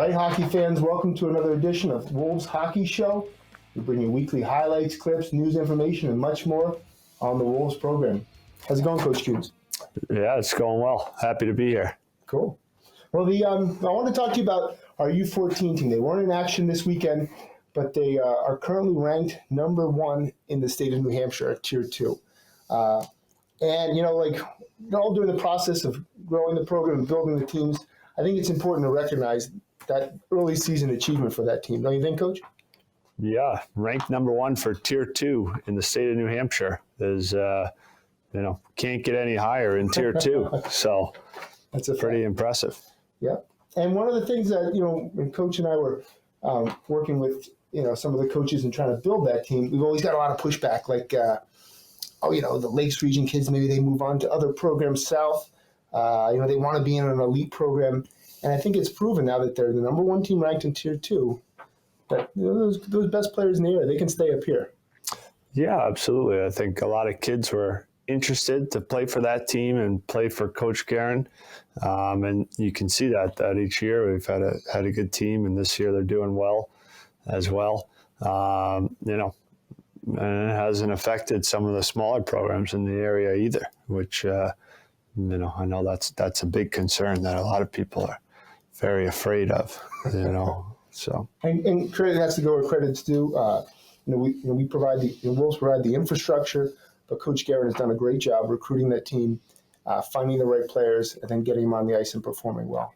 right, hockey fans, welcome to another edition of Wolves Hockey Show. We bring you weekly highlights, clips, news information, and much more on the Wolves program. How's it going, Coach Kuhns? Yeah, it's going well. Happy to be here. Cool. Well, I want to talk to you about our U14 team. They weren't in action this weekend, but they are currently ranked number 1 in the state of New Hampshire at Tier 2. And, they're all during the process of growing the program and building the teams. I think it's important to recognize that early season achievement for that team. Don't you think, Coach? Yeah, ranked number 1 for Tier 2 in the state of New Hampshire. There's, can't get any higher in Tier 2. So that's pretty impressive. Yeah. And one of the things that, when Coach and I were working with, some of the coaches and trying to build that team, we've always got a lot of pushback, like, the Lakes region kids, maybe they move on to other programs south. They want to be in an elite program. And I think it's proven now that they're the number 1 team ranked in Tier 2, that those best players in the area, they can stay up here. Yeah, absolutely. I think a lot of kids were interested to play for that team and play for Coach Guerin. And you can see that each year we've had a good team, and this year they're doing well as well. And it hasn't affected some of the smaller programs in the area either, which, I know that's a big concern that a lot of people are very afraid of, so. And credit has to go where credit's due. We provide the Wolves provide the infrastructure, but Coach Guerin has done a great job recruiting that team, finding the right players, and then getting them on the ice and performing well.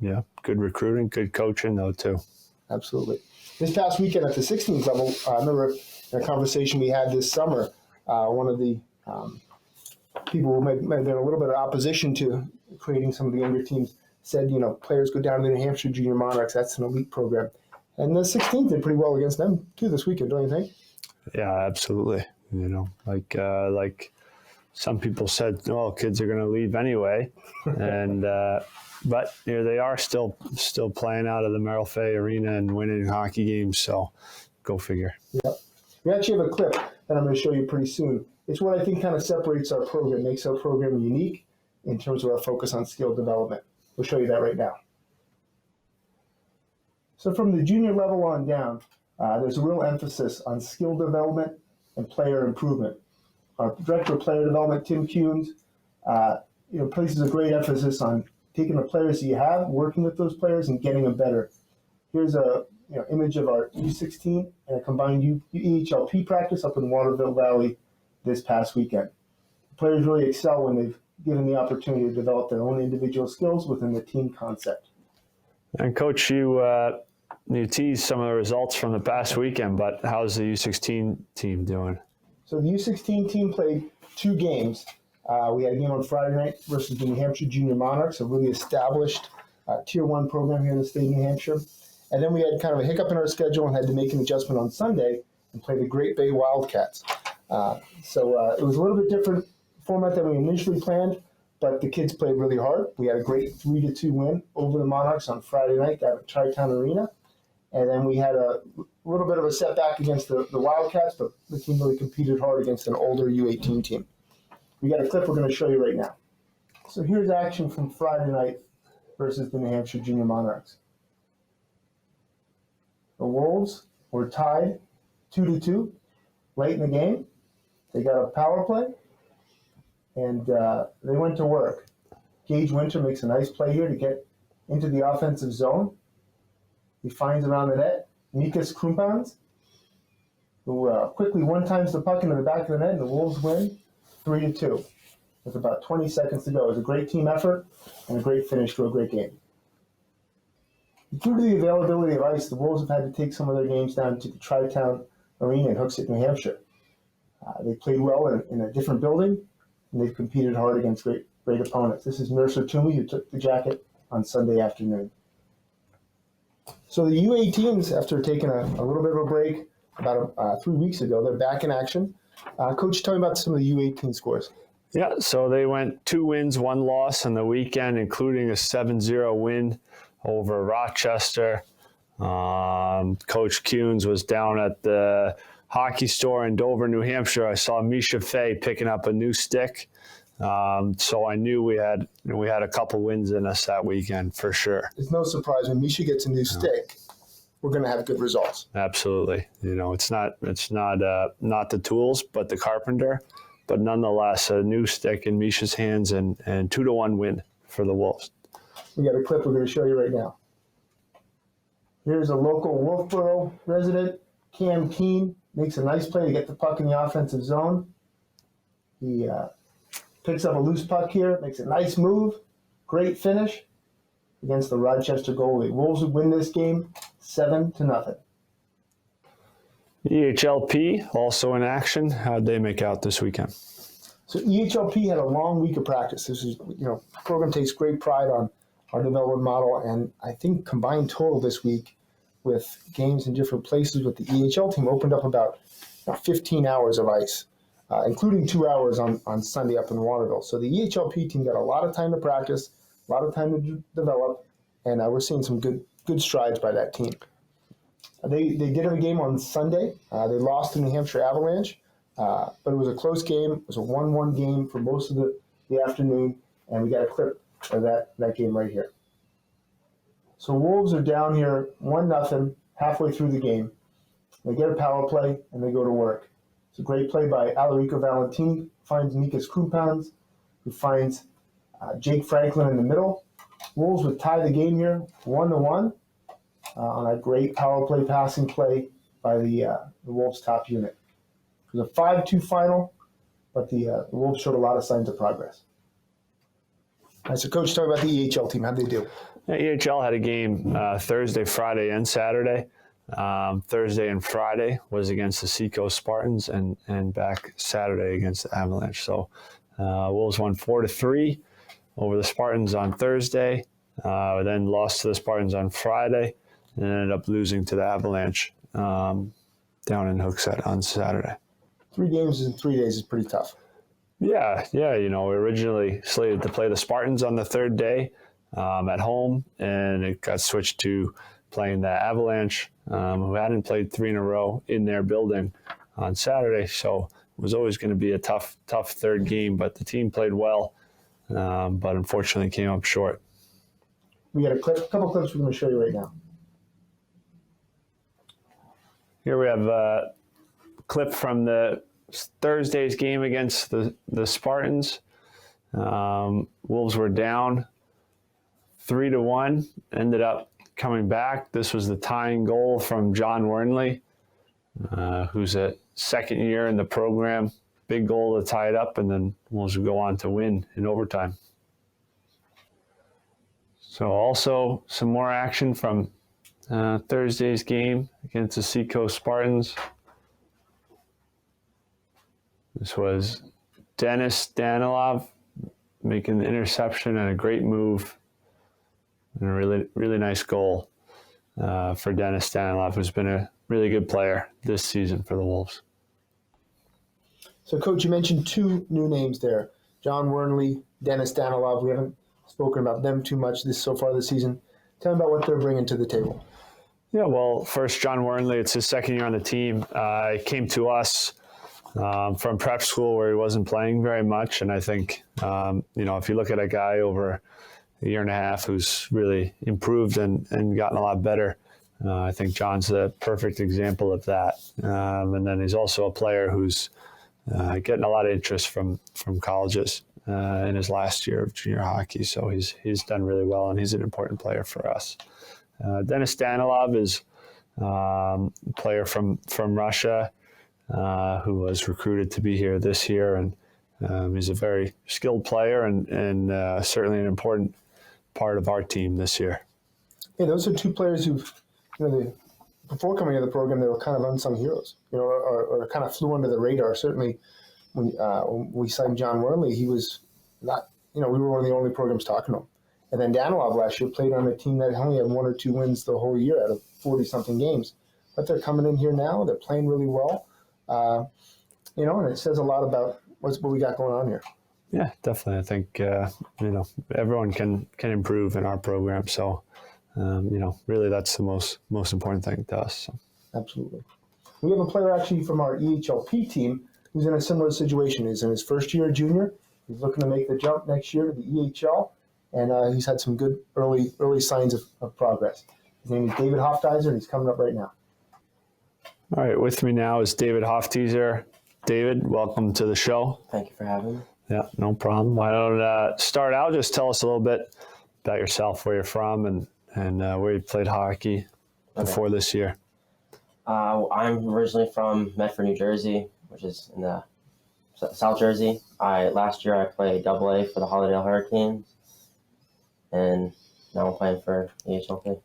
Yeah, good recruiting, good coaching though too. Absolutely. This past weekend at the 16th level, I remember in a conversation we had this summer, one of the people who might have been a little bit of opposition to creating some of the younger teams said, players go down to the New Hampshire Junior Monarchs. That's an elite program. And the 16th did pretty well against them, too, this weekend, don't you think? Yeah, absolutely. Like some people said, kids are going to leave anyway. And but here they are still playing out of the Merrill Fay Arena and winning hockey games. So go figure. Yeah. We actually have a clip that I'm going to show you pretty soon. It's what I think kind of separates our program, makes our program unique in terms of our focus on skill development. We'll show you that right now. So from the junior level on down, there's a real emphasis on skill development and player improvement. Our Director of Player Development, Tim Kuhns, places a great emphasis on taking the players that you have, working with those players, and getting them better. Here's a image of our U16 and a combined EHLP practice up in Waterville Valley this past weekend. The players really excel when they've given the opportunity to develop their own individual skills within the team concept. And Coach, you teased some of the results from the past weekend, but how's the U16 team doing? So the U16 team played 2 games. We had a game on Friday night versus the New Hampshire Junior Monarchs, a really established Tier 1 program here in the state of New Hampshire. And then we had kind of a hiccup in our schedule and had to make an adjustment on Sunday and play the Great Bay Wildcats. So it was a little bit different format than we initially planned, but the kids played really hard. We had a great 3-2 win over the Monarchs on Friday night down at Tri-Town Arena. And then we had a little bit of a setback against the Wildcats, but the team really competed hard against an older U18 team. We got a clip we're going to show you right now. So here's action from Friday night versus the New Hampshire Junior Monarchs. The Wolves were tied 2-2 late in the game. They got a power play, and they went to work. Gage Winter makes a nice play here to get into the offensive zone. He finds around the net Mikas Krumpans, who quickly one-times the puck into the back of the net, and the Wolves win 3-2 with about 20 seconds to go. It was a great team effort and a great finish to a great game. Due to the availability of ice, the Wolves have had to take some of their games down to the Tri-Town Arena in Hooksett, New Hampshire. They played well in a different building, and they've competed hard against great opponents. This is Mercer Toomey, who took the jacket on Sunday afternoon. So the U18s, after taking a little bit of a break about 3 weeks ago, they're back in action. Coach, tell me about some of the U18 scores. Yeah, so they went 2 wins, 1 loss on the weekend, including a 7-0 win over Rochester. Coach Kuhns was down at the hockey store in Dover, New Hampshire. I saw Misha Fay picking up a new stick. So I knew we had a couple wins in us that weekend for sure. It's no surprise when Misha gets a new stick, we're going to have good results. Absolutely. It's not the tools, but the carpenter. But nonetheless, a new stick in Misha's hands and 2-1 win for the Wolves. We got a clip we're going to show you right now. Here's a local Wolfboro resident, Cam Keene, makes a nice play to get the puck in the offensive zone. He picks up a loose puck here, makes a nice move, great finish against the Rochester goalie. Wolves would win this game 7-0. EHLP also in action. How'd they make out this weekend? So EHLP had a long week of practice. This is, the program takes great pride on our development model, and I think combined total this week with games in different places with the EHL team opened up about 15 hours of ice, including 2 hours on Sunday up in Waterville. So the EHLP team got a lot of time to practice, a lot of time to develop, and we're seeing some good strides by that team. They did have a game on Sunday. They lost to New Hampshire Avalanche, but it was a close game. It was a 1-1 game for most of the afternoon, and we got a clip of that game right here. So Wolves are down here 1-0 halfway through the game. They get a power play, and they go to work. It's a great play by Alarico Valentini, finds Mikas Krupans, who finds Jake Franklin in the middle. Wolves would tie the game here 1-1. On a great power play passing play by the Wolves' top unit. It was a 5-2 final, but the Wolves showed a lot of signs of progress. All right, so Coach, talk about the EHL team. How'd they do? Yeah, EHL had a game Thursday, Friday, and Saturday. Thursday and Friday was against the Seacoast Spartans, and back Saturday against the Avalanche. So Wolves won 4-3 over the Spartans on Thursday, then lost to the Spartans on Friday, and ended up losing to the Avalanche down in Hooksett on Saturday. 3 games in 3 days is pretty tough. Yeah. We originally slated to play the Spartans on the third day at home, and it got switched to playing the Avalanche, who hadn't played 3 in a row in their building on Saturday. So it was always going to be a tough third game, but the team played well, but unfortunately came up short. We got a couple clips we're going to show you right now. Here we have a clip from the Thursday's game against the Spartans. Wolves were down 3-1, ended up coming back. This was the tying goal from John Wernley, who's a second year in the program. Big goal to tie it up, and then Wolves would go on to win in overtime. So also some more action from Thursday's game against the Seacoast Spartans. This was Dennis Danilov making the interception and a great move and a really, really nice goal for Dennis Danilov, who's been a really good player this season for the Wolves. So, Coach, you mentioned 2 new names there, John Wernley, Dennis Danilov. We haven't spoken about them too much so far this season. Tell me about what they're bringing to the table. Yeah, well, first, John Wernley, it's his second year on the team. He came to us from prep school where he wasn't playing very much. And I think, if you look at a guy over a year and a half who's really improved and gotten a lot better, I think John's the perfect example of that. And then he's also a player who's getting a lot of interest from colleges in his last year of junior hockey. So he's done really well, and he's an important player for us. Dennis Danilov is a player from Russia who was recruited to be here this year, and he's a very skilled player and certainly an important part of our team this year. Yeah, those are 2 players who've, before coming to the program, they were kind of unsung heroes, or kind of flew under the radar. Certainly, when we signed John Wernley, he was not, we were one of the only programs talking to him. And then Danilov last year played on a team that only had 1 or 2 wins the whole year out of 40-something games. But they're coming in here now. They're playing really well. And it says a lot about what we got going on here. Yeah, definitely. I think, everyone can improve in our program. So, really that's the most important thing to us. So. Absolutely. We have a player actually from our EHLP team who's in a similar situation. He's in his first year junior. He's looking to make the jump next year to the EHL, and he's had some good early signs of progress. His name is David Hoftizer, and he's coming up right now. All right, with me now is David Hoftizer. David, welcome to the show. Thank you for having me. Yeah, no problem. Why don't start out, just tell us a little bit about yourself, where you're from, and where you played hockey before this year. I'm originally from Medford, New Jersey, which is in the South Jersey. Last year I played AA for the Hollandale Hurricanes, and now I'm playing for EHLP.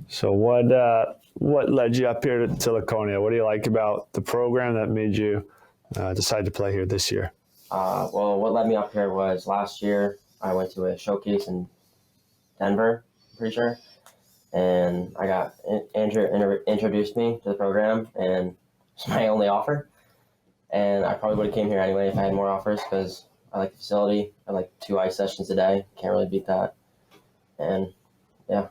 So what led you up here to Laconia? What do you like about the program that made you decide to play here this year? Well, what led me up here was last year I went to a showcase in Denver, I'm pretty sure, and I got Andrew introduced me to the program, and it's my only offer. And I probably would have came here anyway if I had more offers because I like the facility. I like 2 ice sessions a day. Can't really beat that. And yeah.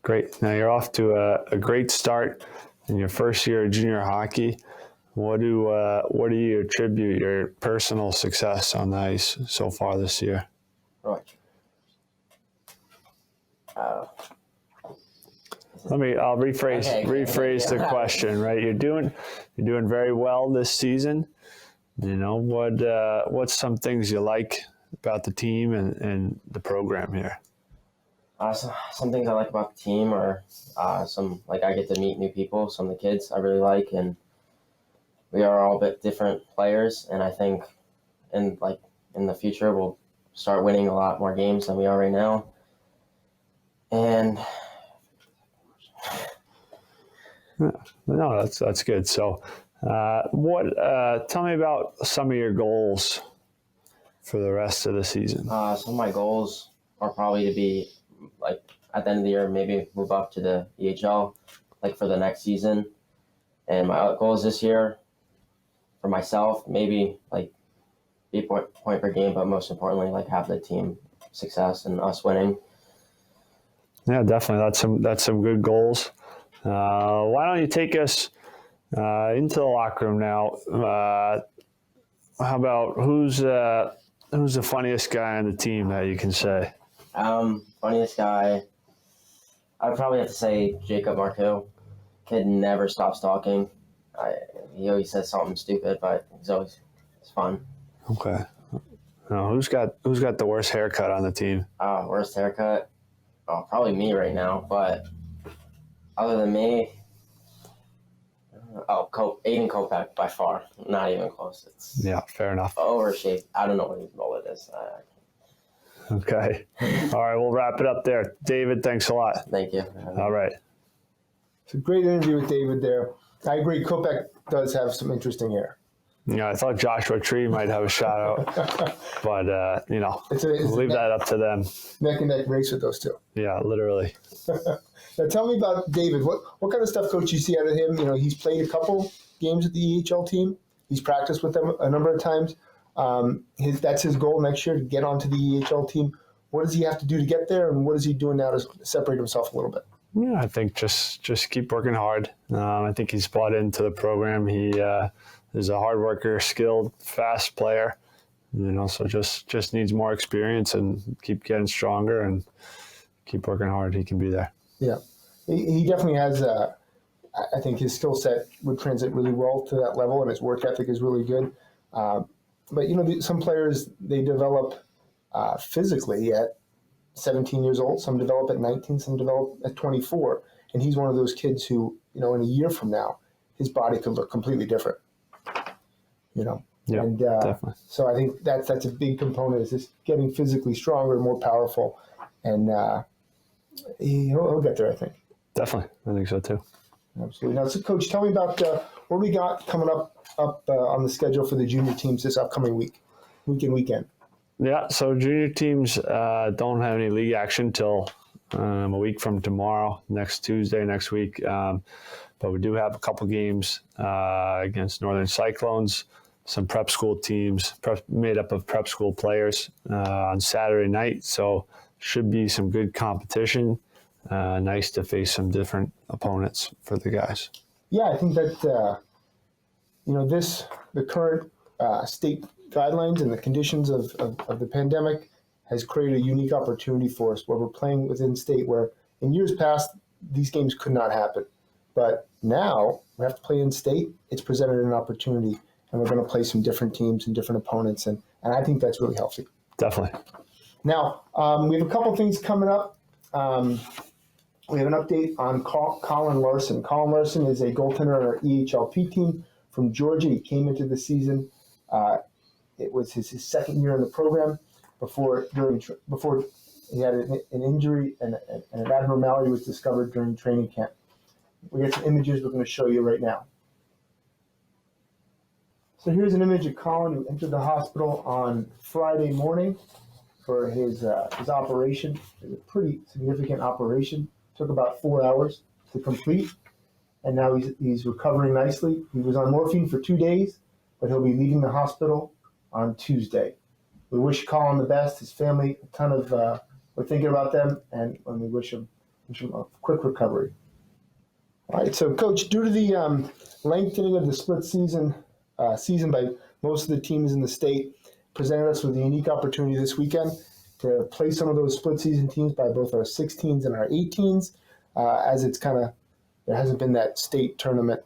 Great. Now you're off to a great start in your first year of junior hockey. What do you attribute your personal success on the ice so far this year? Right. I'll rephrase the question. Right, you're doing very well this season. You know what's some things you like about the team and the program here? Some things I like about the team are I get to meet new people. Some of the kids I really like, and we are all a bit different players. And I think in the future we'll start winning a lot more games than we are right now. And no, that's good. So, tell me about some of your goals for the rest of the season. Some of my goals are probably to be at the end of the year, maybe move up to the EHL, for the next season. And my goals this year, for myself, maybe be point per game, but most importantly, have the team success and us winning. Yeah, definitely. That's some good goals. Why don't you take us into the locker room now? How about who's the funniest guy on the team that you can say? Funniest guy, I'd probably have to say Jacob Marcoux. Kid never stops talking. He always says something stupid, but it's fun. Okay. Now, who's got the worst haircut on the team? Worst haircut? Oh, probably me right now. But other than me, Aiden Kopech by far, not even close. Yeah, fair enough. Overshaped. I don't know what his mullet is. Okay. All right, we'll wrap it up there. David, thanks a lot. Thank you. All right. It's a great interview with David there. I agree, Kopech does have some interesting hair. Yeah, I thought Joshua Tree might have a shot out, but It's leave that up to them. Neck and neck race with those two. Yeah, literally. Now tell me about David. What kind of stuff, Coach, you see out of him? He's played a couple games with the EHL team. He's practiced with them a number of times. That's his goal next year, to get onto the EHL team. What does he have to do to get there, and what is he doing now to separate himself a little bit? Yeah, I think just keep working hard. I think he's bought into the program. He is a hard worker, skilled, fast player. So just needs more experience and keep getting stronger and keep working hard. He can be there. Yeah, he definitely has. I think his skill set would translate really well to that level, and his work ethic is really good. But some players, they develop physically at 17 years old. Some develop at 19. Some develop at 24. And he's one of those kids who, in a year from now, his body could look completely different. Yeah, and definitely. So I think that's a big component, is just getting physically stronger, more powerful, and he'll get there, I think. Definitely, I think so too. Absolutely. Now, so Coach, tell me about what we got coming up on the schedule for the junior teams this upcoming weekend. Yeah, so junior teams don't have any league action till a week from tomorrow, next Tuesday, next week. But we do have a couple games against Northern Cyclones, some prep school teams made up of prep school players on Saturday night. So should be some good competition. Nice to face some different opponents for the guys. Yeah, I think that the current state guidelines and the conditions of the pandemic has created a unique opportunity for us where we're playing within state where in years past these games could not happen. But now we have to play in state. It's presented an opportunity, and we're going to play some different teams and different opponents, and I think that's really healthy. Definitely. Now, we have a couple things coming up. We have an update on Colin Larson. Colin Larson is a goaltender on our EHLP team from Georgia. He came into the season. It was his second year in the program before he had an injury and an abnormality was discovered during training camp. We got some images we're going to show you right now. So here's an image of Colin who entered the hospital on Friday morning for his operation. It was a pretty significant operation. It took about 4 hours to complete, and now he's recovering nicely. He was on morphine for 2 days, but he'll be leaving the hospital on Tuesday. We wish Colin the best. His family, a ton of we're thinking about them, and we wish him a quick recovery. All right, so Coach, due to the lengthening of the split season by most of the teams in the state, presented us with a unique opportunity this weekend to play some of those split season teams by both our 16s and our 18s, as it's there hasn't been that state tournament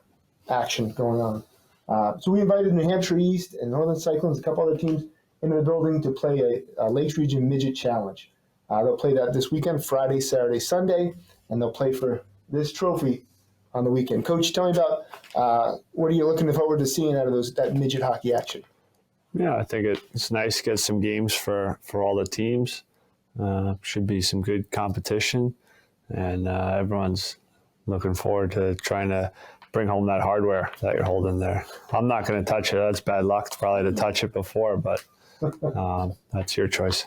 action going on. So we invited New Hampshire East and Northern Cyclones, a couple other teams, into the building to play a Lakes Region Midget Challenge. They'll play that this weekend, Friday, Saturday, Sunday, and they'll play for this trophy on the weekend. Coach, tell me about what are you looking forward to seeing out of that midget hockey action? Yeah, I think it's nice to get some games for all the teams. Should be some good competition, and everyone's looking forward to trying to bring home that hardware that you're holding there. I'm not going to touch it. That's bad luck probably to touch it before, but that's your choice.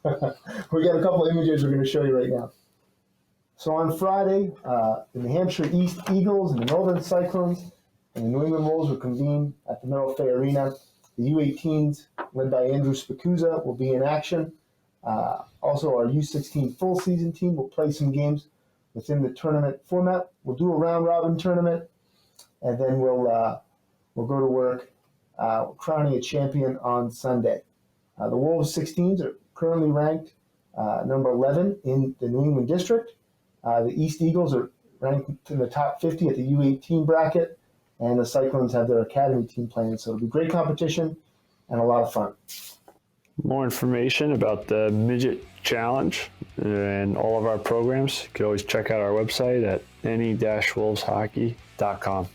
We got a couple images we're going to show you right now. So on Friday, the New Hampshire East Eagles and the Northern Cyclones and the New England Wolves will convene at the Merrill Fay Arena. The U18s, led by Andrew Spikuza, will be in action. Also, our U16 full season team will play some games within the tournament format. We'll do a round robin tournament, and then we'll go to work crowning a champion on Sunday. The Wolves 16s are currently ranked number 11 in the New England District. The East Eagles are ranked in the top 50 at the U18 bracket, and the Cyclones have their academy team playing. So it'll be great competition and a lot of fun. More information about the Midget Challenge and all of our programs, you can always check out our website at any-wolveshockey.com.